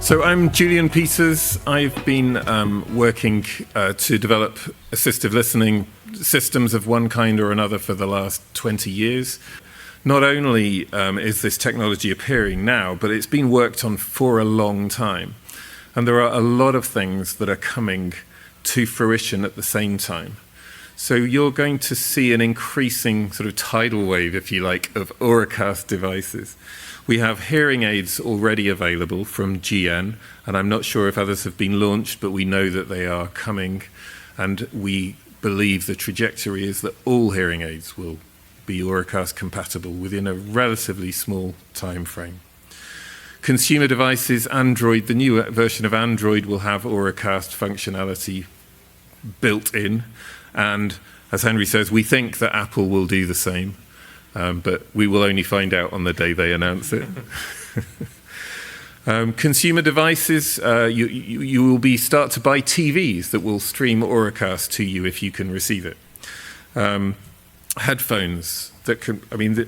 So I'm Julian Pieters. I've been working to develop assistive listening systems of one kind or another for the last 20 years. Not only is this technology appearing now, but it's been worked on for a long time. And there are a lot of things that are coming to fruition at the same time. So you're going to see an increasing sort of tidal wave, if you like, of Auracast devices. We have hearing aids already available from GN, and I'm not sure if others have been launched, but we know that they are coming, and we believe the trajectory is that all hearing aids will be Auracast compatible within a relatively small time frame. Consumer devices, Android, the new version of Android will have Auracast functionality built in, and as Henry says, we think that Apple will do the same. But we will only find out on the day they announce it. Consumer devices, you will start to buy TVs that will stream Auracast to you if you can receive it. Headphones that can,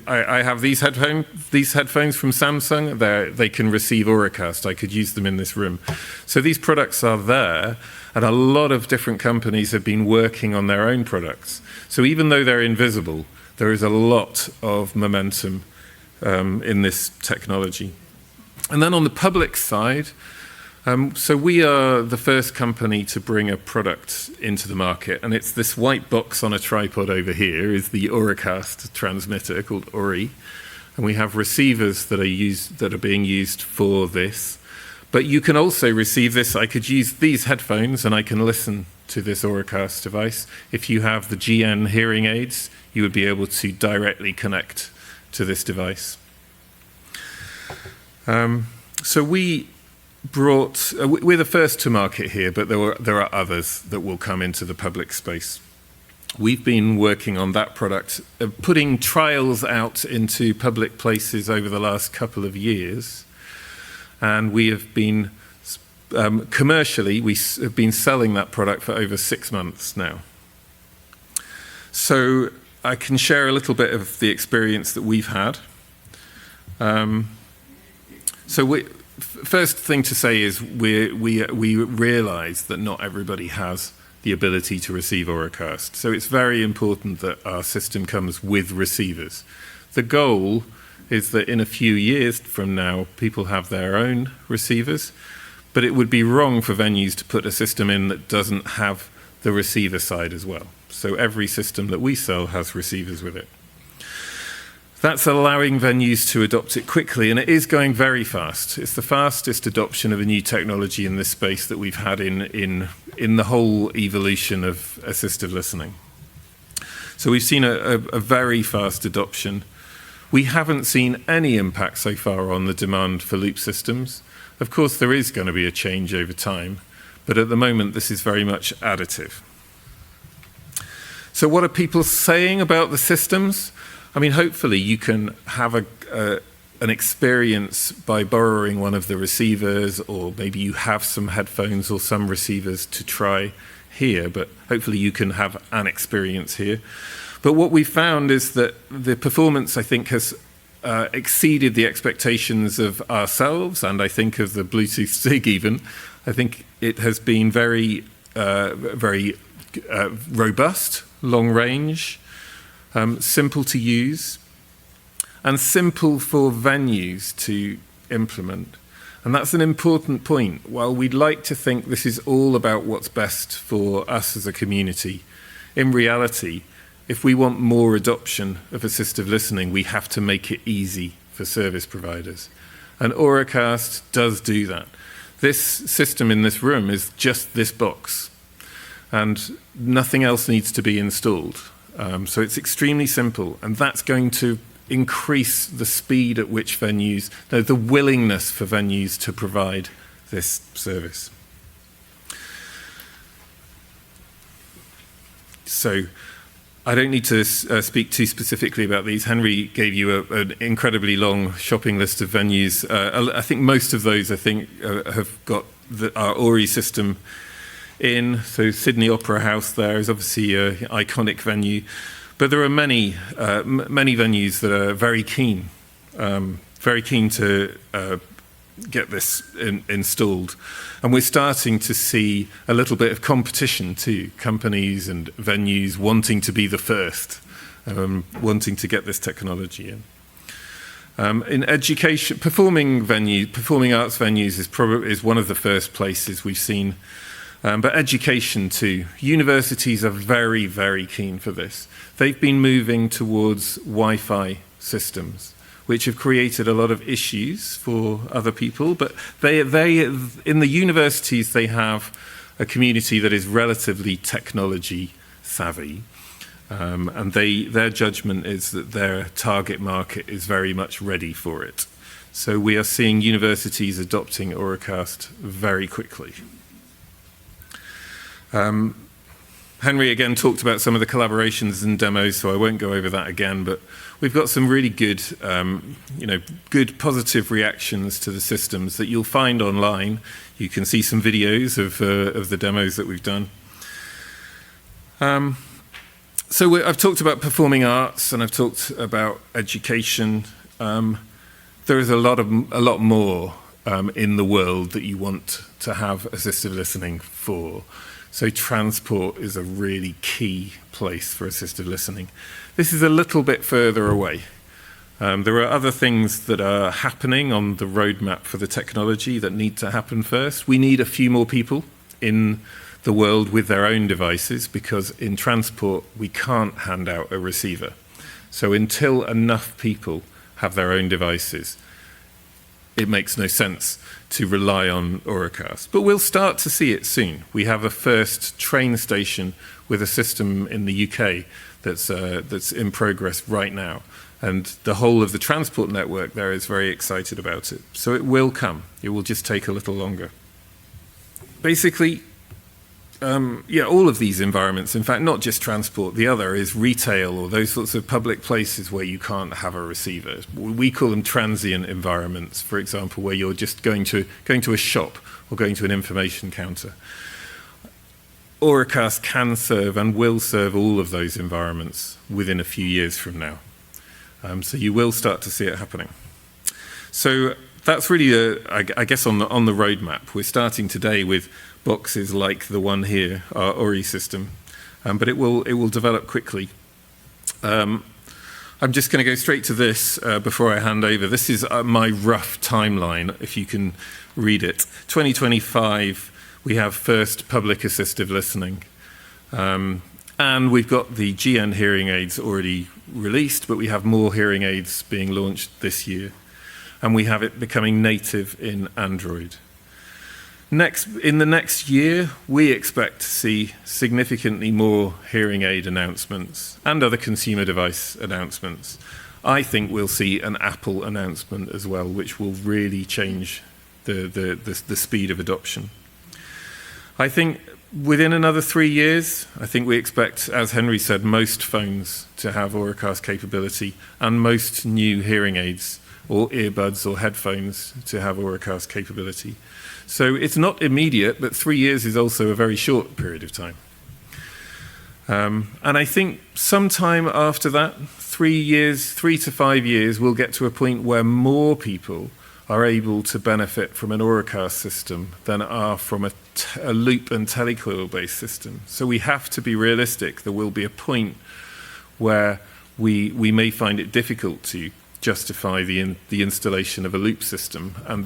I have these headphones from Samsung. They can receive Auracast. I could use them in this room. So these products are there, and a lot of different companies have been working on their own products. So even though they're invisible, there is a lot of momentum in this technology. And then on the public side, so we are the first company to bring a product into the market, and it's this white box on a tripod over here is the Auracast transmitter called Ori, and we have receivers that are being used for this. But you can also receive this. I could use these headphones and I can listen to this Auracast device. If you have the GN hearing aids, you would be able to directly connect to this device. So we're the first to market here, but there are others that will come into the public space. We've been working on that product, putting trials out into public places over the last couple of years. And we have been, commercially, we have been selling that product for over 6 months now. So I can share a little bit of the experience that we've had. First thing to say is we realize that not everybody has the ability to receive Auracast. So it's very important that our system comes with receivers. The goal is that in a few years from now, people have their own receivers, but it would be wrong for venues to put a system in that doesn't have the receiver side as well. So every system that we sell has receivers with it. That's allowing venues to adopt it quickly, and it is going very fast. It's the fastest adoption of a new technology in this space that we've had in the whole evolution of assistive listening. So we've seen a very fast adoption. We haven't seen any impact so far on the demand for loop systems. Of course, there is going to be a change over time, but at the moment, this is very much additive. So what are people saying about the systems? Hopefully you can have an experience by borrowing one of the receivers, or maybe you have some headphones or some receivers to try here, but hopefully you can have an experience here. But what we found is that the performance, I think, has exceeded the expectations of ourselves, and I think of the Bluetooth SIG even. I think it has been very robust, long range, simple to use, and simple for venues to implement. And that's an important point. While we'd like to think this is all about what's best for us as a community, in reality, if we want more adoption of assistive listening, we have to make it easy for service providers. And Auracast does do that. This system in this room is just this box, and nothing else needs to be installed. So it's extremely simple, and that's going to increase the speed at which venues, the willingness for venues to provide this service. So I don't need to speak too specifically about these. Henry gave you an incredibly long shopping list of venues. I think most of those, have got our Ori system in. So Sydney Opera House there is obviously an iconic venue. But there are many venues that are very keen to get this installed. And we're starting to see a little bit of competition too, companies and venues wanting to be the first, wanting to get this technology in. In education, performing arts venues is one of the first places we've seen, but education too. Universities are very, very keen for this. They've been moving towards Wi-Fi systems, which have created a lot of issues for other people, but they in the universities, they have a community that is relatively technology savvy. And their judgment is that their target market is very much ready for it. So we are seeing universities adopting Auracast very quickly. Henry again talked about some of the collaborations and demos, so I won't go over that again, but we've got some really good, good positive reactions to the systems that you'll find online. You can see some videos of the demos that we've done. So I've talked about performing arts and I've talked about education. There is a lot more in the world that you want to have assistive listening for. So transport is a really key place for assistive listening. This is a little bit further away. There are other things that are happening on the roadmap for the technology that need to happen first. We need a few more people in the world with their own devices, because in transport we can't hand out a receiver. So until enough people have their own devices, it makes no sense to rely on Auracast. But we'll start to see it soon. We have a first train station with a system in the UK that's in progress right now. And the whole of the transport network there is very excited about it. So it will come. It will just take a little longer. Basically, all of these environments, in fact, not just transport, the other is retail or those sorts of public places where you can't have a receiver. We call them transient environments, for example, where you're just going to a shop or going to an information counter. Auracast can serve and will serve all of those environments within a few years from now. So you will start to see it happening. So that's really, I guess, on the roadmap. We're starting today with boxes like the one here, our Ori system, but it will develop quickly. I'm just going to go straight to this before I hand over. This is my rough timeline, if you can read it. 2025, we have first public assistive listening. And we've got the GN hearing aids already released, but we have more hearing aids being launched this year. And we have it becoming native in Android. In the next year, we expect to see significantly more hearing aid announcements and other consumer device announcements. I think we'll see an Apple announcement as well, which will really change the speed of adoption. I think within another 3 years, I think we expect, as Henry said, most phones to have Auracast capability and most new hearing aids or earbuds or headphones to have Auracast capability. So it's not immediate, but 3 years is also a very short period of time. And I think sometime after that, 3 to 5 years, we'll get to a point where more people are able to benefit from an Auracast system than are from a loop and telecoil-based system. So we have to be realistic. There will be a point where we may find it difficult to justify the installation of a loop system, and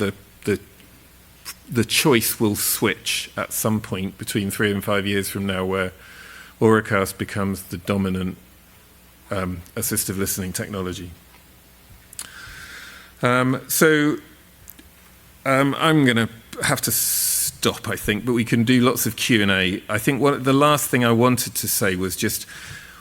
the choice will switch at some point between 3 and 5 years from now, where Auracast becomes the dominant assistive listening technology. I'm going to have to stop, I think, but we can do lots of Q&A. I think the last thing I wanted to say was just,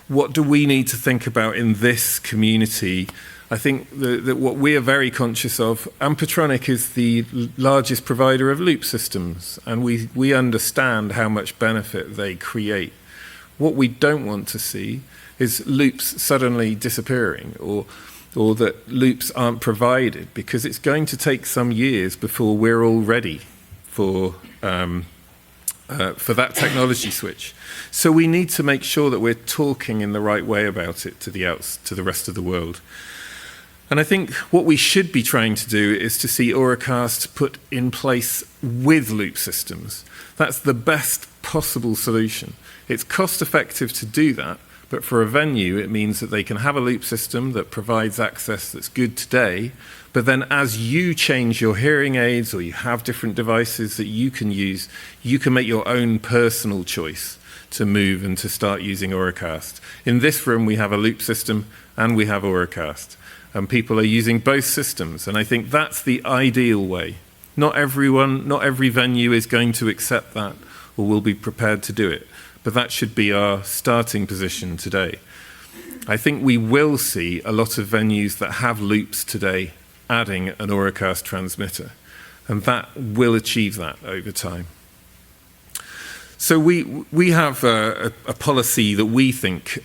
what do we need to think about in this community? I think that what we are very conscious of, Ampetronic is the largest provider of loop systems, and we understand how much benefit they create. What we don't want to see is loops suddenly disappearing, or that loops aren't provided, because it's going to take some years before we're all ready for that technology switch. So we need to make sure that we're talking in the right way about it to the rest of the world. And I think what we should be trying to do is to see Auracast put in place with loop systems. That's the best possible solution. It's cost effective to do that, but for a venue it means that they can have a loop system that provides access that's good today, but then as you change your hearing aids or you have different devices that you can use, you can make your own personal choice to move and to start using Auracast. In this room we have a loop system and we have Auracast. And people are using both systems, and I think that's the ideal way. Not every venue is going to accept that or will be prepared to do it, but that should be our starting position today. I think we will see a lot of venues that have loops today adding an Auracast transmitter, and that will achieve that over time. So we have a policy that we think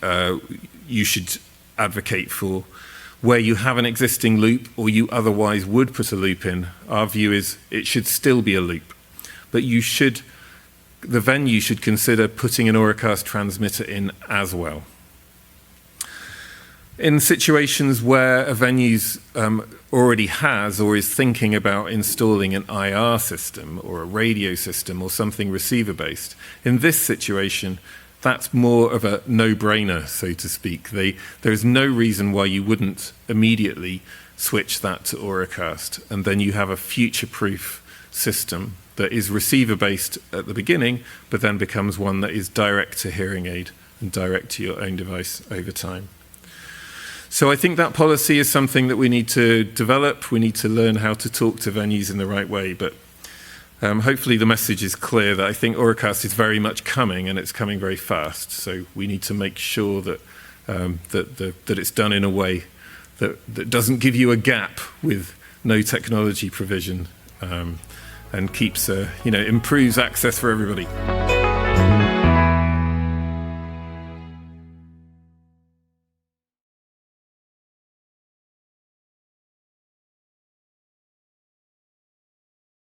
you should advocate for, where you have an existing loop or you otherwise would put a loop in. Our view is it should still be a loop, but the venue should consider putting an Auracast transmitter in as well. In situations where a venue already has or is thinking about installing an IR system or a radio system or something receiver-based, in this situation, that's more of a no-brainer, so to speak. There is no reason why you wouldn't immediately switch that to Auracast, and then you have a future-proof system that is receiver-based at the beginning, but then becomes one that is direct to hearing aid and direct to your own device over time. So I think that policy is something that we need to develop. We need to learn how to talk to venues in the right way, but hopefully the message is clear that I think Auracast is very much coming, and it's coming very fast. So we need to make sure that that it's done in a way that doesn't give you a gap with no technology provision, and keeps improves access for everybody.